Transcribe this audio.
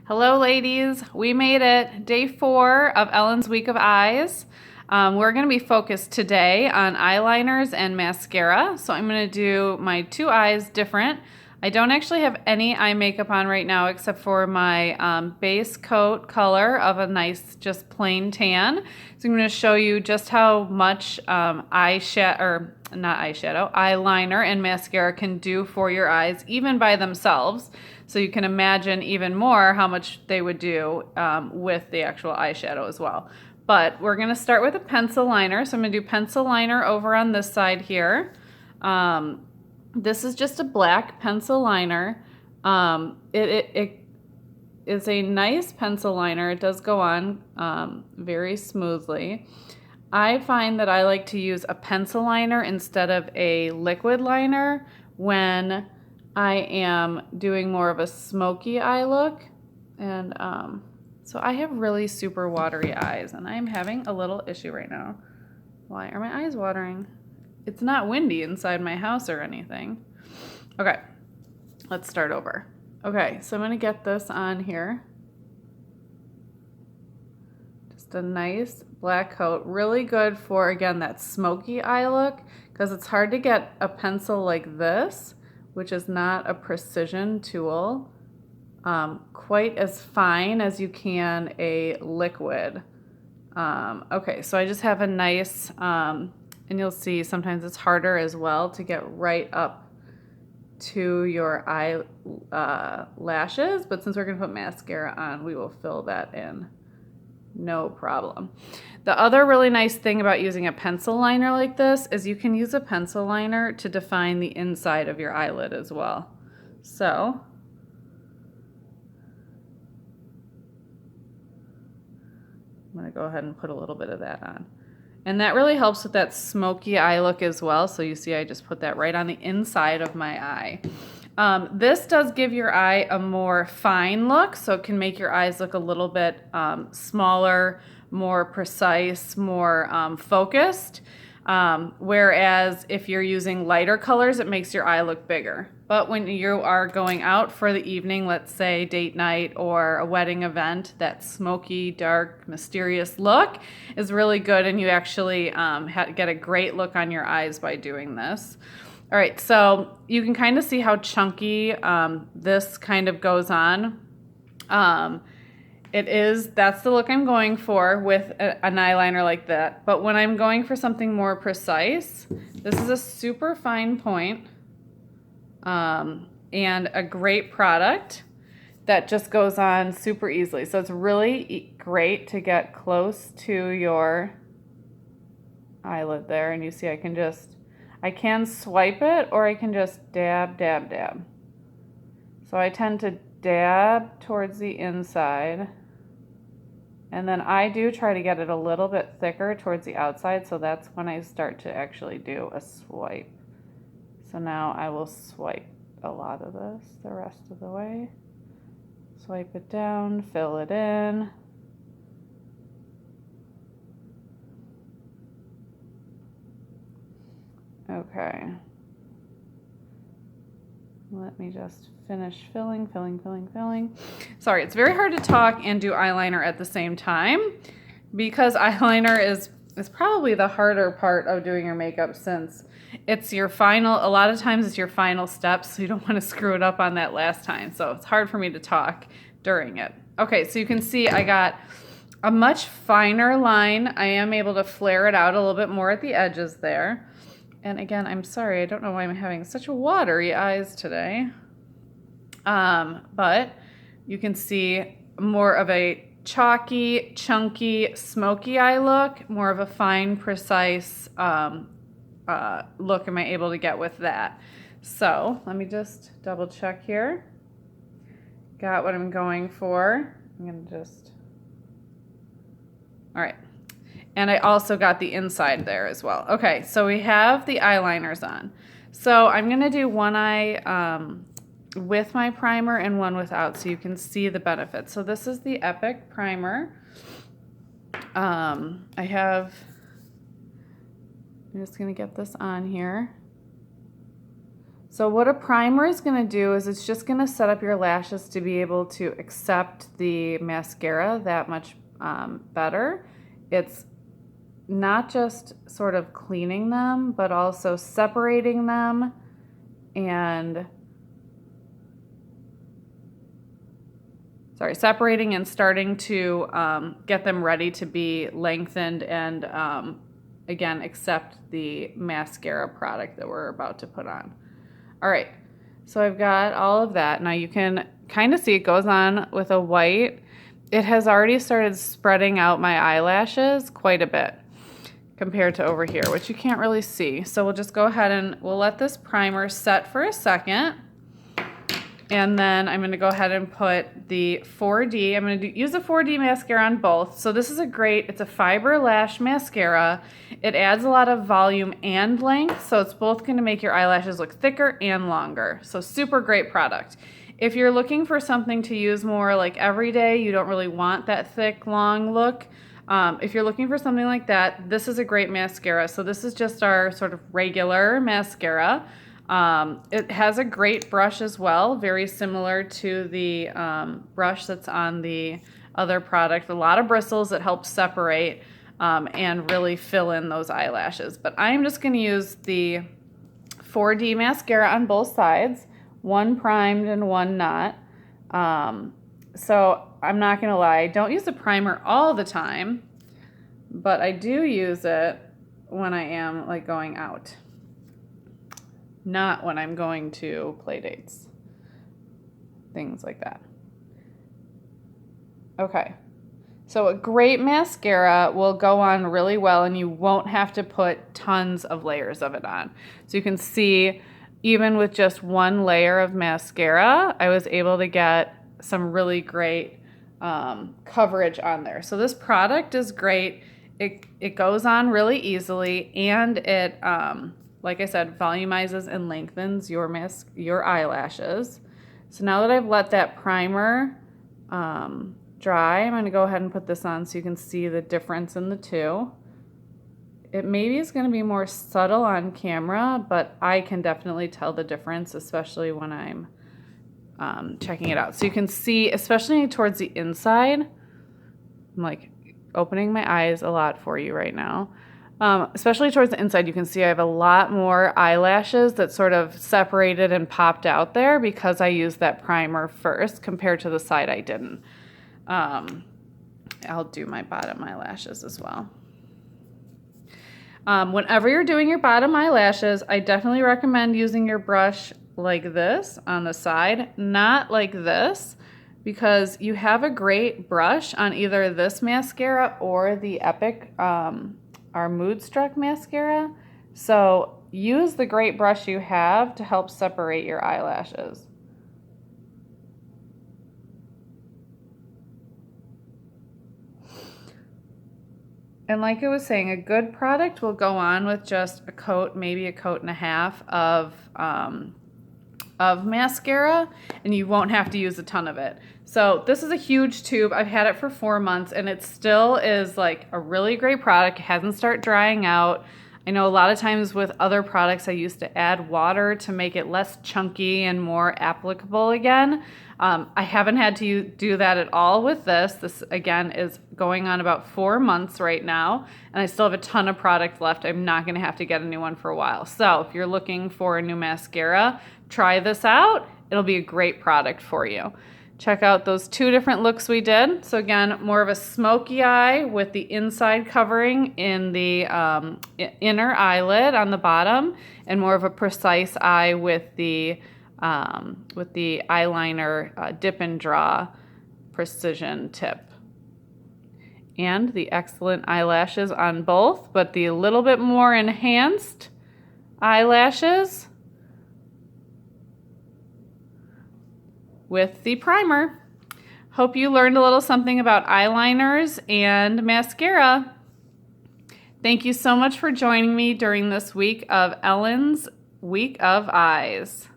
Hello, ladies. We made it. Day 4 of Ellen's Week of Eyes. We're going to be focused today on eyeliners and mascara. So I'm going to do my two eyes different. I don't actually have any eye makeup on right now except for my base coat color of a nice, just plain tan. So I'm going to show you just how much eyeliner and mascara can do for your eyes, even by themselves. So you can imagine even more how much they would do with the actual eyeshadow as well. But we're going to start with a pencil liner. So I'm going to do pencil liner over on this side here. This is just a black pencil liner. It is a nice pencil liner. It does go on very smoothly. I find that I like to use a pencil liner instead of a liquid liner when I am doing more of a smoky eye look. And so I have really super watery eyes, and I'm having a little issue right now. Why are my eyes watering? It's not windy inside my house or anything. Okay, let's start over. Okay, so I'm gonna get this on here. Just a nice black coat, really good for, again, that smoky eye look, because it's hard to get a pencil like this, which is not a precision tool, quite as fine as you can a liquid. Okay, so I just have a nice, and you'll see sometimes it's harder as well to get right up to your eye lashes, but since we're going to put mascara on, we will fill that in. No problem. The other really nice thing about using a pencil liner like this is you can use a pencil liner to define the inside of your eyelid as well. So I'm going to go ahead and put a little bit of that on. And that really helps with that smoky eye look as well. So you see I just put that right on the inside of my eye. This does give your eye a more fine look, so it can make your eyes look a little bit smaller, more precise, more focused. Whereas if you're using lighter colors, it makes your eye look bigger. But when you are going out for the evening, let's say date night or a wedding event, that smoky, dark, mysterious look is really good, and you actually get a great look on your eyes by doing this. All right, so you can kind of see how chunky this kind of goes on. That's the look I'm going for with an eyeliner like that. But when I'm going for something more precise, this is a super fine point, and a great product that just goes on super easily. So it's really great to get close to your eyelid there. And you see I can swipe it, or I can just dab, dab, dab. So I tend to dab towards the inside, and then I do try to get it a little bit thicker towards the outside, so that's when I start to actually do a swipe. So now I will swipe a lot of this the rest of the way. Swipe it down, fill it in. Okay. Let me just finish filling. Sorry, it's very hard to talk and do eyeliner at the same time, because eyeliner is probably the harder part of doing your makeup, since it's a lot of times it's your final step, so you don't want to screw it up on that last time. So it's hard for me to talk during it. Okay, so you can see I got a much finer line. I am able to flare it out a little bit more at the edges there. And again, I'm sorry, I don't know why I'm having such watery eyes today. But you can see more of a chalky, chunky, smoky eye look, more of a fine, precise look am I able to get with that. So let me just double check here. Got what I'm going for. All right. And I also got the inside there as well. Okay, so we have the eyeliners on. So I'm going to do one eye with my primer and one without, so you can see the benefits. So this is the Epic Primer. I'm just going to get this on here. So what a primer is going to do is it's just going to set up your lashes to be able to accept the mascara that much better. It's not just sort of cleaning them, but also separating them and separating and starting to get them ready to be lengthened and again, accept the mascara product that we're about to put on. All right, so I've got all of that. Now you can kind of see it goes on with a white. It has already started spreading out my eyelashes quite a bit compared to over here, which you can't really see. So we'll just go ahead and we'll let this primer set for a second. And then I'm going to go ahead and put the 4D. I'm going to use a 4D mascara on both. So this is it's a fiber lash mascara. It adds a lot of volume and length. So it's both going to make your eyelashes look thicker and longer. So super great product. If you're looking for something to use more like every day, you don't really want that thick, long look. If you're looking for something like that, this is a great mascara. So this is just our sort of regular mascara. It has a great brush as well, very similar to the brush that's on the other product. A lot of bristles that help separate and really fill in those eyelashes. But I'm just going to use the 4D mascara on both sides, one primed and one not. So I'm not going to lie, I don't use the primer all the time, but I do use it when I am like going out. Not when I'm going to play dates, things like that. Okay, so a great mascara will go on really well and you won't have to put tons of layers of it on. So you can see even with just one layer of mascara, I was able to get some really great coverage on there. So this product is great. It goes on really easily and it like I said, volumizes and lengthens your eyelashes. So now that I've let that primer dry, I'm going to go ahead and put this on so you can see the difference in the two. It maybe is going to be more subtle on camera, but I can definitely tell the difference, especially when I'm checking it out. So you can see, especially towards the inside, I'm like opening my eyes a lot for you right now. Especially towards the inside, you can see I have a lot more eyelashes that sort of separated and popped out there because I used that primer first compared to the side I didn't. I'll do my bottom eyelashes as well. Whenever you're doing your bottom eyelashes, I definitely recommend using your brush like this on the side, not like this, because you have a great brush on either this mascara or the Epic our Moodstruck mascara. So use the great brush you have to help separate your eyelashes. And like I was saying, a good product will go on with just a coat, maybe a coat and a half of mascara, and you won't have to use a ton of it. So this is a huge tube. I've had it for 4 months and it still is like a really great product. It hasn't started drying out. I know a lot of times with other products I used to add water to make it less chunky and more applicable again. I haven't had to do that at all with this. This again is going on about 4 months right now and I still have a ton of product left. I'm not going to have to get a new one for a while. So if you're looking for a new mascara, try this out. It'll be a great product for you. Check out those two different looks we did. So again, more of a smoky eye with the inside covering in the inner eyelid on the bottom, and more of a precise eye with the eyeliner dip and draw precision tip. And the excellent eyelashes on both, but the little bit more enhanced eyelashes with the primer. Hope you learned a little something about eyeliners and mascara. Thank you so much for joining me during this week of Ellen's Week of Eyes.